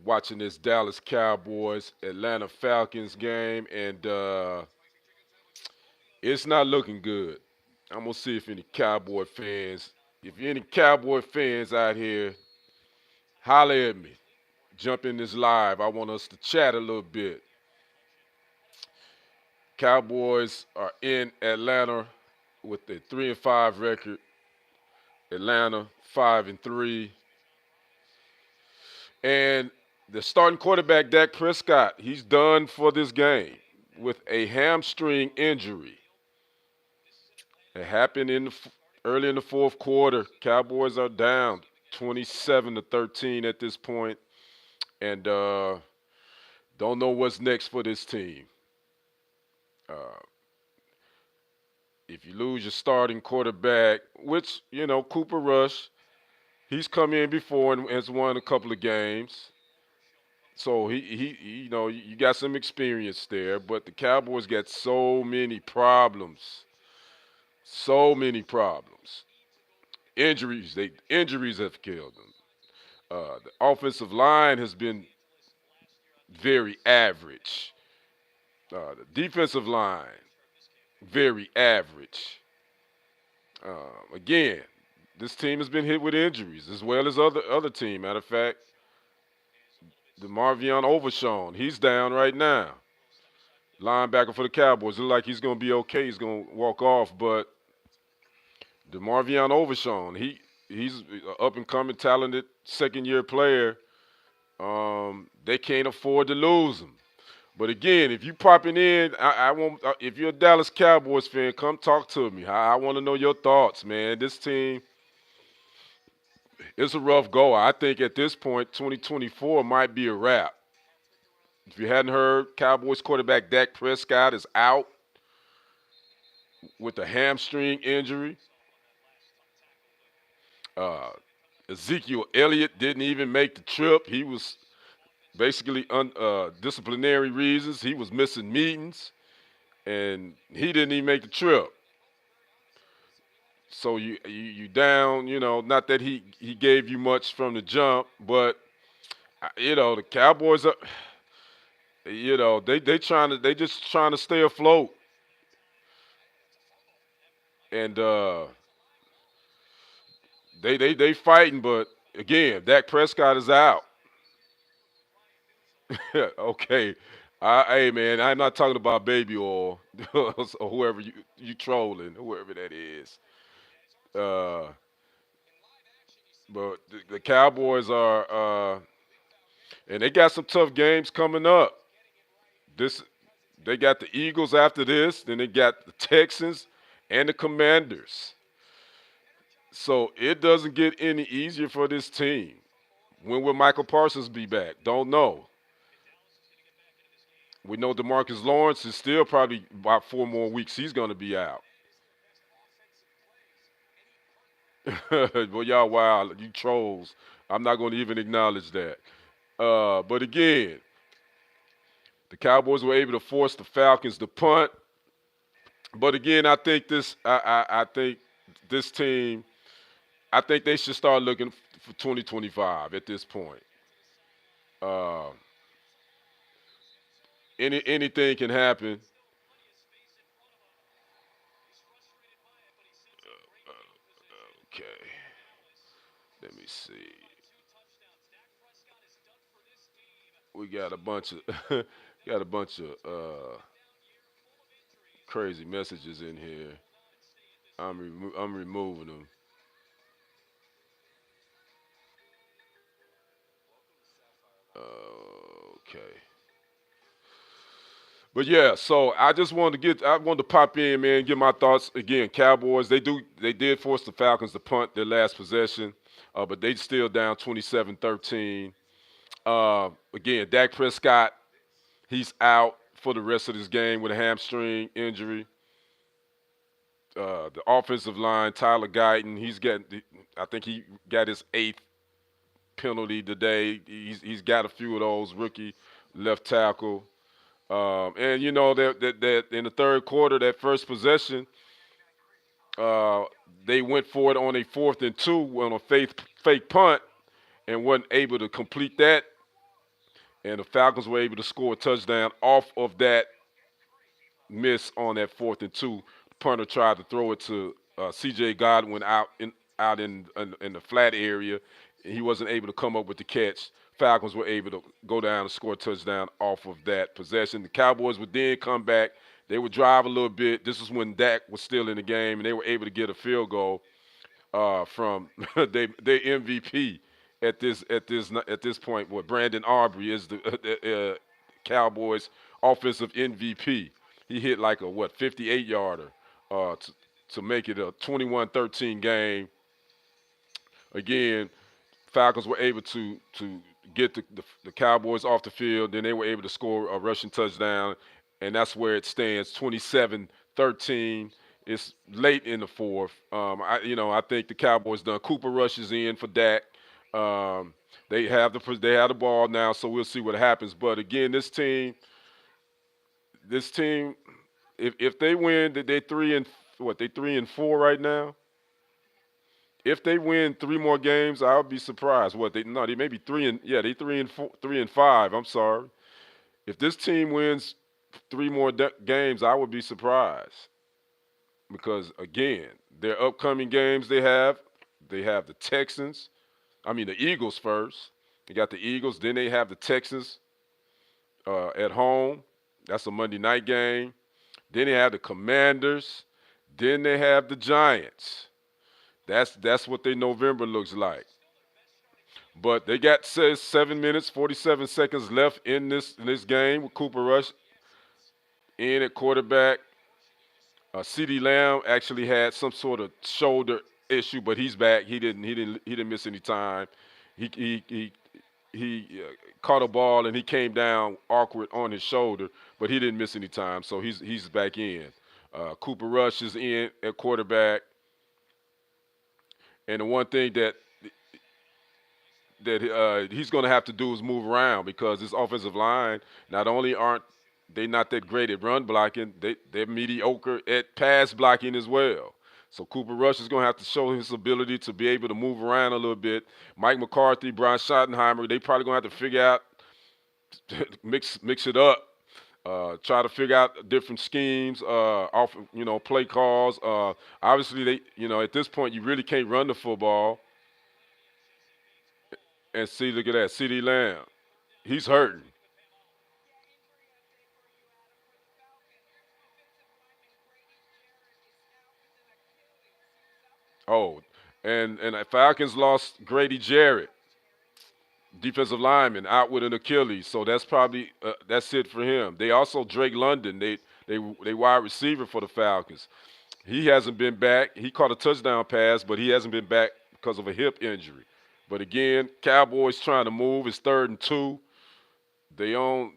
watching this Dallas Cowboys Atlanta Falcons game, and it's not looking good. I'm gonna see if any Cowboy fans out here, holler at me. Jump in this live. I want us to chat a little bit. Cowboys are in Atlanta with a 3-5 record. Atlanta 5-3, and the starting quarterback Dak Prescott, he's done for this game with a hamstring injury. It happened early in the fourth quarter. Cowboys are down 27-13 at this point, and don't know what's next for this team. Uh, if you lose your starting quarterback, which Cooper Rush, he's come in before and has won a couple of games. So you got some experience there, but the Cowboys got so many problems. So many problems. Injuries have killed them. The offensive line has been very average. The defensive line, very average. Again, this team has been hit with injuries as well as other team. Matter of fact, the Marvion Overshawn, he's down right now. Linebacker for the Cowboys. Look like he's going to be okay. He's going to walk off, but the Marvion Overshawn, he's an up and coming, talented second year player. They can't afford to lose him. But again, if you popping in, I want. If you're a Dallas Cowboys fan, come talk to me. I want to know your thoughts, man. This team is a rough go. I think at this point, 2024 might be a wrap. If you hadn't heard, Cowboys quarterback Dak Prescott is out with a hamstring injury. Uh, Ezekiel Elliott didn't even make the trip. He was basically disciplinary reasons. He was missing meetings, and he didn't even make the trip. So you down. Not that he gave you much from the jump, but the Cowboys are. They just trying to stay afloat, and they fighting, but again, Dak Prescott is out. Okay. Hey man, I'm not talking about baby oil or whoever you trolling, whoever that is. Uh, but the Cowboys are, and they got some tough games coming up. This they got the Eagles after this, then they got the Texans and the Commanders. So it doesn't get any easier for this team. When will Michael Parsons be back? Don't know. We know DeMarcus Lawrence is still probably about 4 more weeks. He's going to be out. Well, y'all wild, you trolls. I'm not going to even acknowledge that. But again, the Cowboys were able to force the Falcons to punt. But again, I think this team. I think they should start looking for 2025 at this point. Uh, anything can happen. Okay, let me see. We got a bunch of got a bunch of crazy messages in here. I'm removing them. Okay. But yeah, so I wanted to pop in, man, give my thoughts again. Cowboys, they did force the Falcons to punt their last possession, but they still down 27-13. Again, Dak Prescott, he's out for the rest of this game with a hamstring injury. The offensive line, Tyler Guyton, I think he got his eighth penalty today. He's got a few of those, rookie left tackle. And that in the third quarter, that first possession, uh, they went for it on a 4th and 2 on a fake punt and wasn't able to complete that. and the Falcons were able to score a touchdown off of that miss on that 4th and 2. Punter tried to throw it to C.J. Godwin out in the flat area. He wasn't able to come up with the catch. Falcons were able to go down and score a touchdown off of that possession. The Cowboys would then come back. They would drive a little bit. This is when Dak was still in the game, and they were able to get a field goal from their MVP at this point. What Brandon Aubrey is the Cowboys offensive MVP. He hit like a 58 yarder to make it a 21-13 game. Again, Falcons were able to get the Cowboys off the field. Then they were able to score a rushing touchdown, and that's where it stands, 27-13. It's late in the fourth. I think the Cowboys done. Cooper rushes in for Dak. They have the ball now, so we'll see what happens. But again, this team, if they win, they 3-4 right now. If they win 3 more games, I'll be surprised. They may be they 3-4, 3-5. I'm sorry. If this team wins 3 more games, I would be surprised because again, their upcoming games they have the Texans. I mean the Eagles first. They got the Eagles, then they have the Texans at home. That's a Monday night game. Then they have the Commanders. Then they have the Giants. That's what their November looks like. But they got 7 minutes, 47 seconds left in this game with Cooper Rush in at quarterback. CeeDee Lamb actually had some sort of shoulder issue, but he's back. He didn't miss any time. He caught a ball and he came down awkward on his shoulder, but he didn't miss any time, so he's back in. Cooper Rush is in at quarterback, and the one thing that he's going to have to do is move around because this offensive line not only aren't they not that great at run blocking, they're mediocre at pass blocking as well. So Cooper Rush is going to have to show his ability to be able to move around a little bit. Mike McCarthy, Brian Schottenheimer, they probably going to have to figure out mix it up. Try to figure out different schemes, off play calls. Obviously, at this point you really can't run the football. And see, look at that, CeeDee Lamb, he's hurting. Oh, and the Falcons lost Grady Jarrett, defensive lineman, out with an Achilles. So that's it for him. They also Drake London, they wide receiver for the Falcons. He hasn't been back. He caught a touchdown pass, but he hasn't been back because of a hip injury. But again, Cowboys trying to move. It's 3rd and 2. They on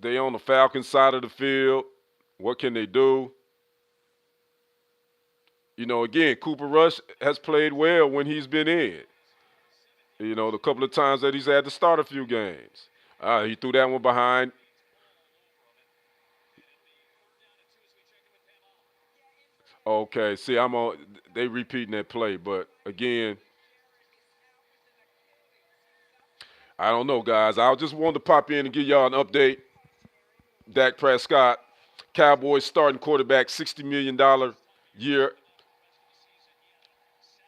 they on the Falcons side of the field. What can they do? Again, Cooper Rush has played well when he's been in. The couple of times that he's had to start a few games. He threw that one behind. Okay, see, they repeating that play, but again, I don't know, guys. I just wanted to pop in and give y'all an update. Dak Prescott, Cowboys starting quarterback, $60 million year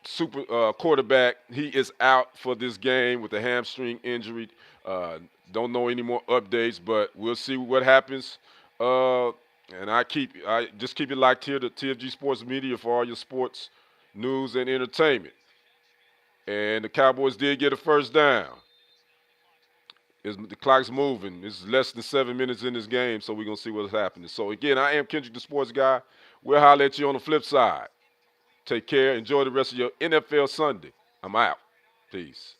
super quarterback. He is out for this game with a hamstring injury. Uh, don't know any more updates, but we'll see what happens. Uh, and I just keep it locked here to TFG Sports Media for all your sports news and entertainment. And the Cowboys did get a first down. The clock's moving. It's less than 7 minutes in this game, so we're gonna see what's happening. So again, I am Kendrick, the sports guy. We'll holler at you on the flip side. Take care. Enjoy the rest of your NFL Sunday. I'm out. Peace.